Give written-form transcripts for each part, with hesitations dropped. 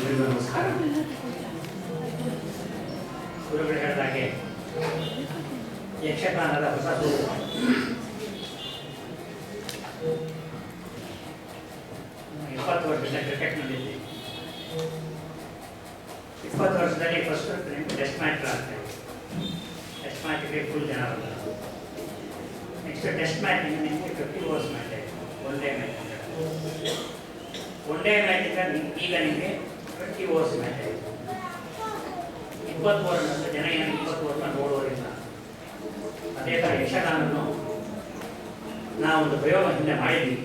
ಎಲ್ರಿಗೂ ನಮಸ್ಕಾರ. ಗುರುಗಳು ಹೇಳಿದಾಗೆ ಯಕ್ಷಗಾನದ ಹೊಸ ಸ್ವರೂಪ. 20 ವರ್ಷದಿಂದ ಕ್ರಿಕೆಟ್ನಲ್ಲಿದ್ದೆ. 20 ವರ್ಷದಲ್ಲಿ ಫಸ್ಟ್ ಟೆಸ್ಟ್ ಮ್ಯಾಚ್ ಆಗ್ತಾ ಇದೆ. ಟೆಸ್ಟ್ ಮ್ಯಾಚ್ಗೆ ಫುಲ್ ಜನ ಬಂದರು. ನೆಕ್ಸ್ಟ್ ಟೆಸ್ಟ್ ಮ್ಯಾಚ್ ನಿಮಗೆ 50 ಓವರ್ಸ್ ಮ್ಯಾಚ್ ಆಯಿತು. One day match. One day ಮ್ಯಾಚಿಂದ ಈಗ ನಿಮಗೆ 20 ಓವರ್ಸ್ ಮ್ಯಾಚ್ ಆಯಿತು. 20 ಓವರ್ ಅಂತ ಜನ ಏನು 20 ಓವರ್ನ ನೋಡುವವರಿಲ್ಲ. ಅದೇ ಥರ ಯಕ್ಷಗಾನವನ್ನು ನಾವೊಂದು ಪ್ರಯೋಗ ಹಿಂದೆ ಮಾಡಿದ್ವಿ.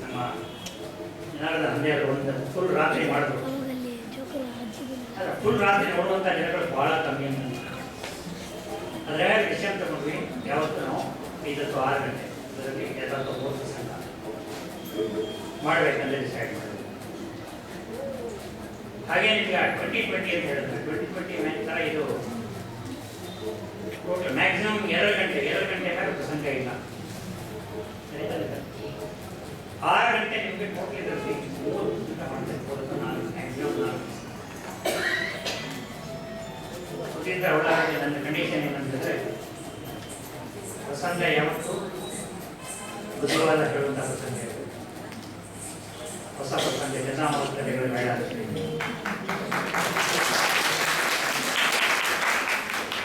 ನಮ್ಮ ಜನರದ ಹಂದೆಯವರು ಒಂದು ಫುಲ್ ರಾತ್ರಿ ಮಾಡಿದ್ರು. ಫುಲ್ ರಾತ್ರಿ ನೋಡುವಂಥ ಜನಗಳು ಭಾಳ ಕಮ್ಮಿ ಅಂತ. ಅದರ ವಿಷಯ ತಗೊಂಡ್ವಿ. ಯಾವತ್ತು ನಾವು 5 ಅಥವಾ 6 ಗಂಟೆ ಅದರಲ್ಲಿ ಎಲ್ಲರೂ ಓದಿಸ ಮಾಡಬೇಕಂದ್ರೆ ಡಿಸೈಡ್ ಮಾಡಿದ್ವಿ. ಹಾಗೆ ನಿಮಗೆ 2020 ಅಂತ ಹೇಳಿದ್ರೆ 2020 ಮ್ಯಾಚ್ ಥರ ಇದು ಟೋಟಲ್ ಮ್ಯಾಕ್ಸಿಮಮ್ 2 ಗಂಟೆ ಪ್ರಸಂಗ ಇಲ್ಲ. 6 ಗಂಟೆ ನಿಮಗೆ ಟೋಟಲ್ ಇದರಲ್ಲಿ 3 ಗಂಟೆ ಮಾಡ್ತಿರ್ಬೋದು. ಮ್ಯಾಕ್ಸಿಮಮ್ 4 ಇದರಿಂದ ಒಳಗೆ ನನ್ನ ಕಂಡೀಷನ್ ಏನಂತಂದರೆ ಪ್ರಸಂಗ ಯಾವತ್ತು ಬುದ್ಧಿವಾದ ಹೇಳುವಂಥ ಪ್ರಸಂಗ ಇದೆ. ಹೊಸ ಪ್ರಸಂಗ ಜನಾಮೃತಗಳು ಬೇಡ.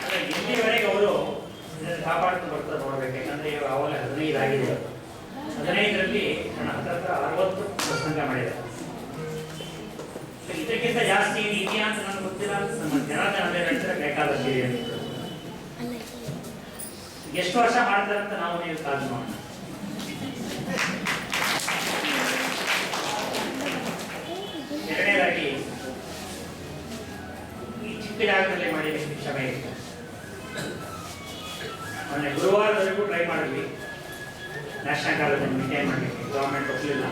ಅದೇ ಇಲ್ಲಿವರೆಗೆ ಅವರು ಕಾಪಾಡ್ಕೊಂಡು ಬರ್ತಾರೆ ನೋಡ್ಬೇಕು. ಯಾಕಂದರೆ ಇವಾಗ ಅವಾಗ 15 ಆಗಿದೆ. 15ರಲ್ಲಿ ನಾನು ಹತ್ರ 60 ಪ್ರಸಂಗ ಮಾಡಿದ್ದಾರೆ. ಇದಕ್ಕಿಂತ ಜಾಸ್ತಿ ಇದೆಯಾ ಅಂತ ನನಗೆ ಗೊತ್ತಿಲ್ಲ. ನಮ್ಮ ಜನಾರ್ದನ ಹೇಳ್ತಾರೆ ಬೇಕಾದಷ್ಟು ಇದೆ ಅಂತ. ಎಷ್ಟು ವರ್ಷ ಮಾಡ್ತಾರೆ ಅಂತ ನಾವು ನೀವು ಕಾದು ಮಾಡೋಣ. ಎರಡನೇದಾಗಿ ಈ ಚಿಕ್ಕ ಜಾಗದಲ್ಲಿ ಮಾಡಿದ್ದಕ್ಕೆ ಕ್ಷಮೆ ಇದೆ. ಮೊನ್ನೆ ಗುರುವಾರದವರೆಗೂ ಟ್ರೈ ಮಾಡಿದ್ವಿ. ನ್ಯಾಷನಲ್ ಕಾಲೇಜನ್ನು ಮೇಂಟೈನ್ ಮಾಡಲಿಕ್ಕೆ ಗೌರ್ಮೆಂಟ್ ಒಪ್ಪಲಿಲ್ಲ.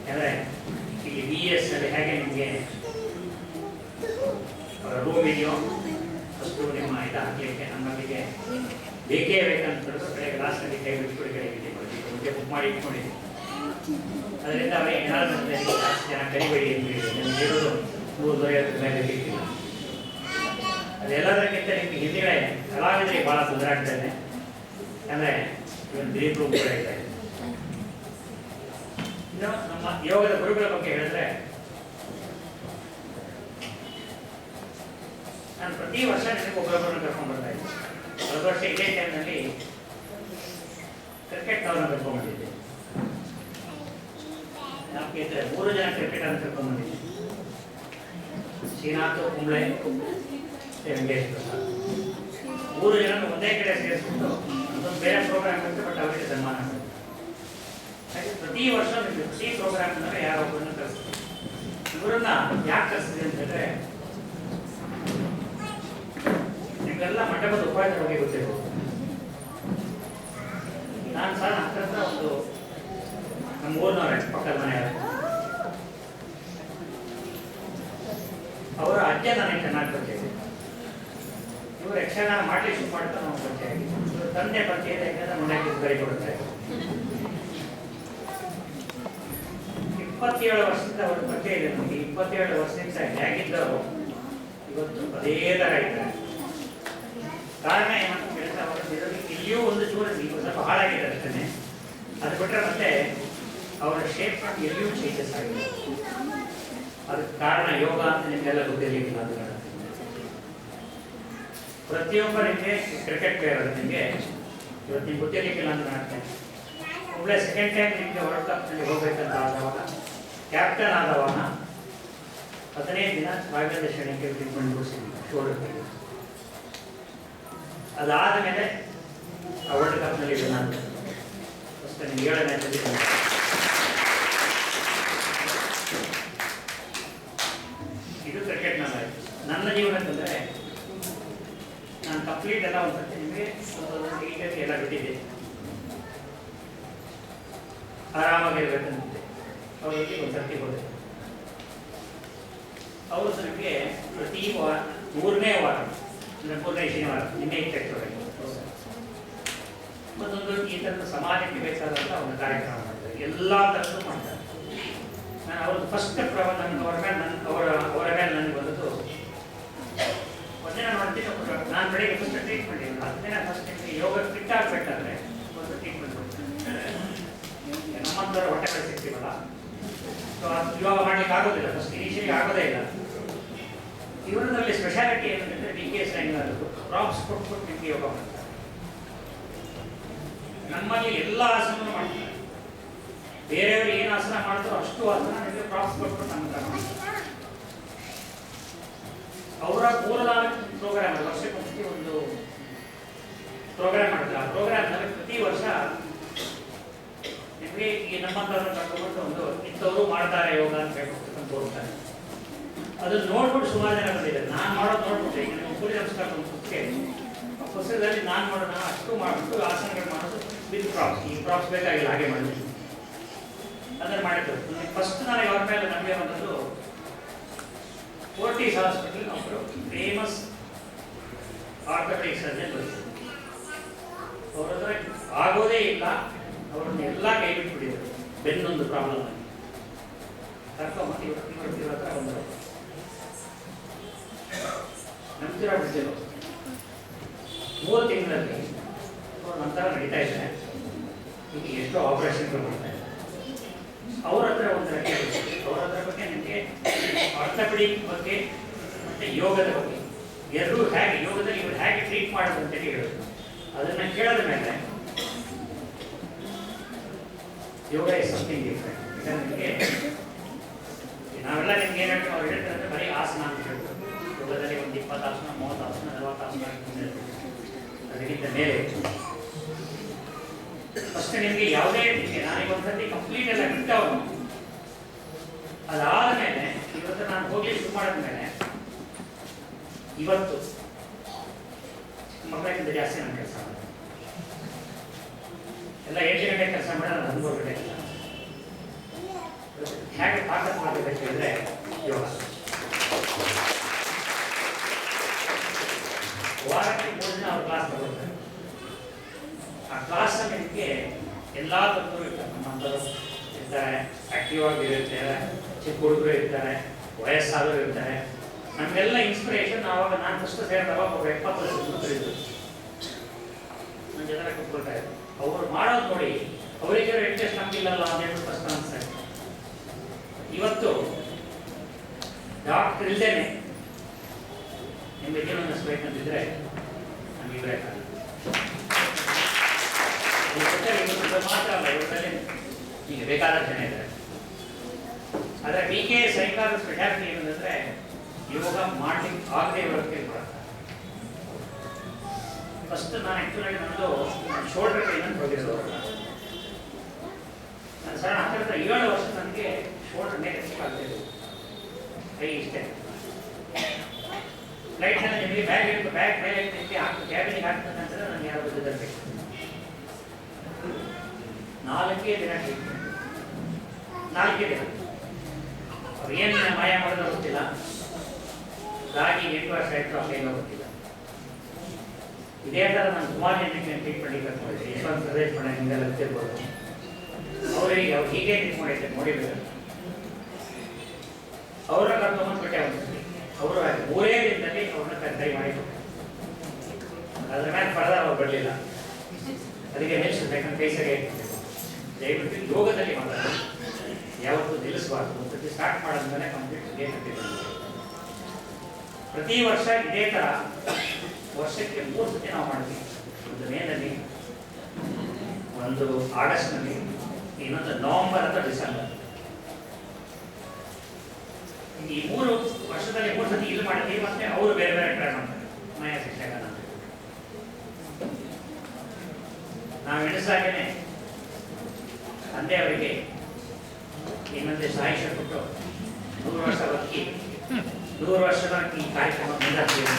ಯಾಕಂದರೆ ಇಲ್ಲಿ BS ಅಲ್ಲಿ ಹೇಗೆ ನಿಮಗೆ ರೂಮ್ ಇದೆಯೋ ಅಷ್ಟು ನಿಮ್ಮ ಇದು ಹಾಕಲಿಕ್ಕೆ ನಮ್ಮಲ್ಲಿಗೆ ಬೇಕೇ ಬೇಕಂತ ಬೆಳಗ್ಗೆ ಲಾಸ್ಟ್ನಲ್ಲಿ ಕೈ ಬಿಟ್ಬಿಡಿ ಮುಂದೆ ಬುಕ್ ಮಾಡಿ ಇಟ್ಕೊಂಡಿದ್ವಿ. ಅದರಿಂದ ಅವರಿಗೆ ಏನಾದರೂ ಜಾಸ್ತಿ ಜನ ಕರಿಬೇಡಿ ಅಂತ ಹೇಳಿದೆ. ನಮಗೆ ಇರೋದು 150 ಮೇಲೆ ಬೇಕಿಲ್ಲ. ಅದೆಲ್ಲದಕ್ಕಿಂತ ನಿಮಗೆ ಹಿಂದಿನ ಕಲಾವಿದರಿಗೆ ಭಾಳ ತೊಂದರೆ ಆಗ್ತಾಯಿದೆ. ಅಂದರೆ ಇವತ್ತು ಗ್ರೀನ್ ರೂಮ್ ಕೂಡ ಇದೆ. ಇನ್ನು ನಮ್ಮ ಯೋಗದ ಗುರುಗಳ ಬಗ್ಗೆ ಹೇಳಿದ್ರೆ ನಾನು ಪ್ರತಿ ವರ್ಷ ನನಗೆ ಒಬ್ಬರೊಬ್ಬರನ್ನು ಕರ್ಕೊಂಡು ಬರ್ತಾ ಇದ್ದೆ. 1 ವರ್ಷ ಇದೇ ಟೈಮ್ನಲ್ಲಿ ಕ್ರಿಕೆಟ್ನವ್ರನ್ನ ಕರ್ಕೊಂಡ್ಬಂದಿದ್ದೆ. ನಮಗೆ 3 ಜನ ಕ್ರಿಕೆಟ್ ಅನ್ನು ಕರ್ಕೊಂಡ್ಬಂದಿದ್ದೆ. ಶ್ರೀನಾಥ್, ಕುಂಬ್ಳೆ, ವೆಂಕಟೇಶ್ ಪ್ರಸಾದ್ 3 ಜನ ಒಂದೇ ಕಡೆ ಸೇರಿಸ್ಬಿಟ್ಟು ಅದೊಂದು ಬೇರೆ ಪ್ರೋಗ್ರಾಮ್ ಇರುತ್ತೆ. ಬಟ್ ಅವರಿಗೆ ಸನ್ಮಾನ ಮಾಡ್ತಾರೆ. ಹಾಗೆ ಪ್ರತಿ ವರ್ಷ ಪ್ರತಿ ಪ್ರೋಗ್ರಾಮ್ನಲ್ಲಿ ಯಾರೊಬ್ಬರನ್ನ ಕರೆಸ್ತೀವಿ. ಇವರನ್ನ ಯಾಕೆ ಕರೆಸ್ತೀವಿ ಅಂತ ಹೇಳಿದ್ರೆ ನಿಮಗೆಲ್ಲ ಮಂಟಪದ ಉಪಾಯದ ಬಗ್ಗೆ ಗೊತ್ತಿರ್ಬೋದು. ನಾನು ಸಹ ಹತ್ರ ಒಂದು ನಮ್ಮ ಊರಿನವರೇ ಪಕ್ಕದ ಮನೆಯವರು. ಅವರ ಅಜ್ಜ ನನಗೆ ಚೆನ್ನಾಗಿ ಪರಿಚಯ ಇದೆ. ಇವರು ಯಕ್ಷಗಾನ ಮಾಡಲಿಕ್ಕೆ ಶುರು ಮಾಡ್ತಾ ನಾವು ಪರಿಚಯ ಆಗಿದೆ. ಇವರು ತಂದೆ ಪರಿಚಯ ಇದೆ. ಯಾಕಂದ್ರೆ ಮುಂದಕ್ಕೆ ಬರಿ ಕೊಡ್ತಾರೆ. 27 ವರ್ಷದಿಂದ ಅವ್ರ ಪರಿಚಯ ಇದೆ ನಮಗೆ. 27 ವರ್ಷದಿಂದ ಹೇಗಿದ್ದರು ಇವತ್ತು ಅದೇ ಥರ ಇದ್ದಾರೆ. ಕಾರಣ ಏನಂತ ಹೇಳಿದ್ರೆ ಅವರ ಇಲ್ಲಿಯೂ ಒಂದು ಚೂರು ಸ್ವಲ್ಪ ಹಾಳಾಗಿದೆ ಅಷ್ಟೇ. ಅದು ಬಿಟ್ಟರೆ ಮತ್ತೆ ಅವರ ಶೇಪ್ ಎಲ್ಲಿಯೂ ಚೇಂಜಸ್ ಆಗಿದೆ. ಅದಕ್ಕೆ ಕಾರಣ ಯೋಗ ಅಂತ ನಿಮಗೆಲ್ಲ ಗೊತ್ತಿರಲಿಕ್ಕಿಲ್ಲ. ಅದು ಪ್ರತಿಯೊಬ್ಬರಿಗೆ ಕ್ರಿಕೆಟ್ ಪ್ಲೇಯರ್ ನಿಮಗೆ ಇವತ್ತು ನಿಮ್ಗೆ ಗೊತ್ತಿರಲಿಕ್ಕಿಲ್ಲ ಅಂತ ಮಾಡ್ತೇನೆ. ಒಳ್ಳೆ ಸೆಕೆಂಡ್ ಟೈಮ್ ನಿಮಗೆ ವರ್ಲ್ಡ್ ಕಪ್ನಲ್ಲಿ ಹೋಗ್ಬೇಕಂತ ಆದವಾಗ ಕ್ಯಾಪ್ಟನ್ ಆದವಾಗ 15 ದಿನ ರಾಘವೇಂದ್ರ ಶ್ರೇಣಿಗೆ ಟ್ರೀಟ್ಮೆಂಟ್ ಕೊಡಿಸಿದ್ವಿ ಶೋಲ್ಡರ್. ಅದಾದ ಮೇಲೆ ಆ ವರ್ಲ್ಡ್ ಕಪ್ನಲ್ಲಿ ನಾನು ಫಸ್ಟ್ ನಿಮ್ಗೆ 7 ಮ್ಯಾಚಲ್ಲಿ ಇದು ಕ್ರಿಕೆಟ್ನಲ್ಲಾಯಿತು. ನನ್ನ ಜೀವನಕ್ಕಂದರೆ ನಾನು ಕಂಪ್ಲೀಟ್ ಎಲ್ಲ ಒಂದು ಸರ್ತಿ ನಿಮಗೆ ಈಗಕ್ಕೆ ಎಲ್ಲ ಬಿಟ್ಟಿದ್ದೆ. ಆರಾಮಾಗಿರ್ಬೇಕಂತಿದ್ದೆ. ಅವರಿಗೆ ಒಂದು ಸರ್ತಿ ಹೋದೆ. ಅವರು ನನಗೆ ಪ್ರತಿ ವಾರ 3ನೇ ವಾರ ಅಂದರೆ 3ನೇ ಶನಿವಾರ ನಿನ್ನೆ ಇಟ್ಟೆ ಮತ್ತೊಂದು ಈ ಥರದ ಸಮಾಜಕ್ಕೆ ಬೇಕಾದಂಥ ಒಂದು ಕಾರ್ಯಕ್ರಮ ಮಾಡ್ತಾರೆ. ಎಲ್ಲ ಥರದ್ದು ಮಾಡ್ತಾರೆ. ನಾನು ಅವ್ರದ್ದು ಫಸ್ಟ್ ನನಗೆ ಅವರ ಮೇಲೆ ನನಗೆ ಬಂದದ್ದು ಒಂದಿನ ನೋಡ್ತೀನಿ. ನಾನು ಬೆಳಿಗ್ಗೆ ಫಸ್ಟ್ ಟ್ರೀಟ್ಮೆಂಟ್ ಇಲ್ಲ, 10 ದಿನ ಫಸ್ಟ್ ಯೋಗ ಫಿಟ್ ಆಗಬೇಕಾದ್ರೆ ಒಂದು ಟ್ರೀಟ್ಮೆಂಟ್ ನಮ್ಮಂಥವ್ರು ಹೊಟ್ಟೆ ಕಡೆ ಸಿಗ್ತೀವಲ್ಲ, ಸೊ ಅದು ಇವಾಗ ಮಾಡ್ಲಿಕ್ಕೆ ಆಗೋದಿಲ್ಲ, ಫಸ್ಟ್ ಇನಿಷಿಯಲಿ ಆಗೋದೇ ಇಲ್ಲ. ಇವರದಲ್ಲಿ ಸ್ಪೆಷಾಲಿಟಿ ಏನಂತಂದರೆ DKS ರಂಗನಾಥರು ಪ್ರಾಪ್ಸ್ ಕೊಟ್ಬಿಟ್ಟು ನಿಮಗೆ ಯೋಗ ಮಾಡ್ತಾರೆ. ನಮ್ಮಲ್ಲಿ ಎಲ್ಲ ಆಸನ ಮಾಡ್ತಾರೆ, ಬೇರೆಯವರು ಏನು ಆಸನ ಮಾಡ್ತಾರೋ ಅಷ್ಟು ಆಸನ ನಿಮಗೆ ಪ್ರಾಪ್ಸ್ ಕೊಟ್ಬಿಟ್ಟು ನಮ್ಮ ಅವರ ಮೂಲದ ಪ್ರೋಗ್ರಾಮ್ ವರ್ಷಕ್ಕೆ ಒಂದು ಪ್ರೋಗ್ರಾಮ್ ಮಾಡ್ತಾರೆ. ಆ ಪ್ರೋಗ್ರಾಮ್ನಲ್ಲಿ ಪ್ರತಿ ವರ್ಷ ನಿಮಗೆ ಈ ನಮ್ಮಂಥವ್ರನ್ನ ಕರ್ಕೊಂಡು ಒಂದು ಇಂಥವರು ಮಾಡ್ತಾರೆ ಯೋಗ ಅಂತ ಹೇಳ್ಕೊಂಡು ತೋರಿಸ್ತಾರೆ. ಅದನ್ನು ನೋಡ್ಬಿಟ್ಟು ಸುಮಾರು ಜನ ಬಂದಿದ್ದಾರೆ. ನಾನು ಮಾಡೋದು ನೋಡ್ಬಿಟ್ಟು ಈಗ ನೀವು ಸೂರ್ಯ ನಮಸ್ಕಾರ ಒಂದು ಪುಸ್ತಕದಲ್ಲಿ ನಾನು ಮಾಡೋಣ ಅಷ್ಟು ಮಾಡಿಬಿಟ್ಟು ಆಸನಗಳು ಮಾಡೋದು ವಿತ್ ಪ್ರಾಪ್ಸ್. ಈ ಪ್ರಾಪ್ಸ್ ಬೇಕಾಗಿಲ್ಲ, ಹಾಗೆ ಮಾಡಿದ್ವಿ, ಅದನ್ನು ಮಾಡಿದ್ದು. ಫಸ್ಟ್ ನನಗೆ ಅವ್ರ ಮೇಲೆ ನಮಗೆ ಬಂದದ್ದು ಫೋರ್ಟೀಸ್ ಹಾಸ್ಪಿಟಲ್ ಒಬ್ಬರು ಫೇಮಸ್ ಆರ್ಥೋಪೆಡಿಕ್ ಸರ್ಜನ್ ಬಂದರು. ಅವ್ರ ಹತ್ರ ಆಗೋದೇ ಇಲ್ಲ, ಅವ್ರನ್ನ ಎಲ್ಲ ಕೈ ಬಿಟ್ಬಿಟ್ಟಿದ್ರು ಬೆನ್ನೊಂದು ಪ್ರಾಬ್ಲಮ್ ಆಗಿ. ಕರ್ಕೊಂಬಂದು ಇವ್ರ ಹತ್ರ ಬಂದರು. ನಂಬ್ತೀರಾ ಬಿಡ್ತಿಲ್ಲ, 3 ತಿಂಗಳಲ್ಲಿ ಅವ್ರ ನಂತರ ನಡೀತಾ ಇದ್ದಾರೆ. ಈಗ ಎಷ್ಟೋ ಆಪರೇಷನ್ಗಳು ಮಾಡ್ತಾ ಇದ್ದಾರೆ. ಅವ್ರ ಹತ್ರ ಒಂದು ಅವ್ರ ಹತ್ರ ಬಗ್ಗೆ ನಿಮಗೆ ಆರ್ಥೋಪೆಡಿಕ್ ಬಗ್ಗೆ ಮತ್ತು ಯೋಗದ ಬಗ್ಗೆ ಎರಡೂ ಹೇಗೆ ಯೋಗದಲ್ಲಿ ಇವರು ಹೇಗೆ ಟ್ರೀಟ್ ಮಾಡೋದು ಅಂತೇಳಿ ಹೇಳೋದು. ಅದನ್ನು ಕೇಳದ ಮೇಲೆ ಯೋಗ ಇಸ್ ಸಮಥಿಂಗ್ ಡಿಫ್ರೆಂಟ್. ಈಗ ನಿಮಗೆ ನಾವೆಲ್ಲ ನಿಮ್ಗೆ ಏನು ಹೇಳ್ತೀವಿ, ಅವ್ರು ಹೇಳ್ತಾರೆ ಅಂದರೆ ಬರೀ ಆಸನ ಅಂತ ಹೇಳ್ಬೋದು. ಯೋಗದಲ್ಲಿ ಒಂದು 20 ಆಸನ, 30 ಆಸನ, 40 ಆಸನ, ಅದಕ್ಕಿಂತ ಮೇಲೆ ಫಸ್ಟ್ ನಿಮಗೆ ಯಾವುದೇ ರೀತಿಯ ನಾನೀಗ ಒಂದ್ಸತಿ ಕಂಪ್ಲೀಟ್ ಎಲ್ಲ ಬಿಟ್ಟವನು, ಅದಾದ ಮೇಲೆ ಇವತ್ತು ನಾನು ಹೋಗ್ಲಿಕ್ಕೆ ಶುರು ಮಾಡಿದ್ಮೇಲೆ ಇವತ್ತು ಮಕ್ಕಳಿಂದ ಜಾಸ್ತಿ ನಾನು ಕೆಲಸ ಮಾಡಿದೆ. ಎಲ್ಲ 8 ಗಂಟೆ ಕೆಲಸ ಮಾಡಿ ನಾನು 13 ಗಂಟೆ ಕೆಲಸ ಹೇಗೆ ತಾಕತ್ ಮಾಡಬೇಕು ಹೇಳಿದ್ರೆ ಯೋಗ. ವಾರಕ್ಕೆ 3 ದಿನ ಅವ್ರು ಕ್ಲಾಸ್ ತಗೊಳ್ತಾರೆ. ಆ ಕ್ಲಾಸಲ್ಲಿ ನಿಮಗೆ ಎಲ್ಲ ತಪ್ಪರು ಇರ್ತಾರೆ. ನಮ್ಮಂಥವ್ರು ಇರ್ತಾರೆ, ಆಕ್ಟಿವ್ ಆಗಿರ್ತಾರೆ, ಚಿಕ್ಕ ಹುಡುಗರು ಇರ್ತಾರೆ, ವಯಸ್ಸಾದವರು ಇರ್ತಾರೆ. ನಮಗೆಲ್ಲ ಇನ್ಸ್ಪಿರೇಷನ್ ಆವಾಗ ನಾನು ಫಸ್ಟ್ ಸೇರಿದಾಗ ಒಬ್ಬ 70 ವರ್ಷದ ಇದ್ರು ನನ್ನ ಜೊತೆ ಕೂತ್ಕೊಳ್ತಾ ಇದ್ರು. ಅವ್ರು ಮಾಡೋದು ನೋಡಿ ಅವರಿಗೆ ಇಂಟ್ರೆಸ್ಟ್ ನಮಗಿಲ್ಲಲ್ಲ ಅಂತ ಹೇಳ್ಬಿಟ್ಟು ಫಸ್ಟ್ ಅನಿಸ್ತಾರೆ. ಇವತ್ತು ಡಾಕ್ಟರ್ ಇಲ್ಲದೇನೆ ನಿಮಗೆ ಏನೋ ಅನ್ನಿಸ್ಬೇಕಂತಿದ್ರೆ ನಮಗೆ ಇವರೇ ಕಾರಣ. ಮಾತ್ರ ಅಲ್ಲ, ಇವರಲ್ಲಿ ಈಗ ಬೇಕಾದ ಜನ ಇದ್ದಾರೆ. ಆದರೆ DKS ರಂಗನಾಥರ ಸ್ಪೆಷಾಲಿಟಿ ಏನಂದರೆ ಯೋಗ ಮಾಡ್ಲಿಕ್ಕೆ ಆಗದೆ ಇರೋರು ಕೇಳ್ಕೊಳ್ತಾರೆ. ಫಸ್ಟ್ ನಾನು ಆ್ಯಕ್ಚುಲಾಗಿ ನನ್ನದು ಶೋಲ್ಡರ್ ಪೇನ್ ಅಂತ ಹೋಗಿರೋದು. ನಾನು ಸರ್ ಹಾಕಿದ್ರೆ 7 ವರ್ಷ ನನಗೆ ಶೋಲ್ಡರ್ ಮೇಲೆ ಹೆಚ್ಚಾಗ್ತಿದ್ದು, ಕೈ ಇಷ್ಟೇ. ಫ್ಲೈಟ್ನಲ್ಲಿ ನಿಮಗೆ ಬ್ಯಾಗ್ ಮೇಲೆ ಕ್ಯಾಬಿನಿಗೆ ಹಾಕ್ಬೇಕಂತಂದ್ರೆ ನನಗೆ ಯಾರು ಬದುಕಬೇಕು. 4 ದಿನ ಟ್ರೀಟ್ಮೆಂಟ್, 4 ದಿನ. ಅವ್ರು ಏನು ಮಾಯ ಮಾಡೋದು ಗೊತ್ತಿಲ್ಲ. ರಾಗಿ 8 ವರ್ಷ ಆಯಿತು, ಅಲ್ಲೇನೋ ಗೊತ್ತಿಲ್ಲ. ಇದೇ ಥರ ನಾನು ಸುಮಾರು ಜನಕ್ಕೆ ಟ್ರೀಟ್ಮೆಂಟ್ ಈಗ ಮಾಡಿದೆ. ಯಶವಂತ ಪ್ರದೇಶ ಮಾಡಿ ನಿಮಗೆಲ್ಲ ಗೊತ್ತಿರ್ಬೋದು. ಅವ್ರು ಹೀಗೆ ಟ್ರೀಟ್ ಮಾಡಿದ್ದೆ ನೋಡಿಬೇಕು. ಅವರ ಕರ್ಕೊಂಡ್ಬಿಟ್ಟೆ ಅವ್ರಿಗೆ ಅವರು 3 ದಿನದಲ್ಲಿ ಅವ್ರನ್ನ ಕೈ ಮಾಡಿಕೊಟ್ಟೆ. ಅದ್ರ ಮೇಲೆ ಫರ್ದರ್ ಅವ್ರು ಬರಲಿಲ್ಲ. ಅದಕ್ಕೆ ನಿಲ್ಲಿಸಬೇಕಂತ ಕೈ ಸರಿ ಆಗಿರ್ಬೇಕು. ದಯವಿಟ್ಟು ಯೋಗದಲ್ಲಿ ಮಾತಾಡಿ ಯಾವತ್ತೂ ನಿಲ್ಲಿಸಬಾರ್ದು. ಒಂದ್ಸತಿ ಸ್ಟಾರ್ಟ್ ಮಾಡೋದ್ಮೇಲೆ ಕಂಪ್ಲೀಟ್ ಇದೇ ಕಟ್ಟಿದ್ದಾರೆ. ಪ್ರತಿ ವರ್ಷ ಇದೇ ಥರ ವರ್ಷಕ್ಕೆ 3 ಸತಿ ನಾವು ಮಾಡ್ತೀವಿ. ಒಂದು ಮೇನಲ್ಲಿ, ಒಂದು ಆಗಸ್ಟ್ನಲ್ಲಿ, ಇನ್ನೊಂದು ನವೆಂಬರ್ ಅಥವಾ ಡಿಸೆಂಬರ್. ಈ 3 ವರ್ಷದಲ್ಲಿ 3 ಸತಿ ಇಲ್ಲಿ ಮಾಡ್ತೀವಿ. ಮತ್ತೆ ಅವರು ಬೇರೆ ಬೇರೆ ಟ್ರೈ ಮಾಡ್ತಾರೆ. ಮಾಯಾ ಶಿಕ್ಷಕ ನಾವು ಎಣಿಸಾಗೇನೆ ತಂದೆ ಅವರಿಗೆ ಏನಂದ್ರೆ ಸಾಹಿತ್ಯ ಕೊಟ್ಟು 100 ವರ್ಷ ಬದುಕಿ 100 ವರ್ಷದ ಈ ಕಾರ್ಯಕ್ರಮ ಮುಂದಾಗ್ತೀವಿ.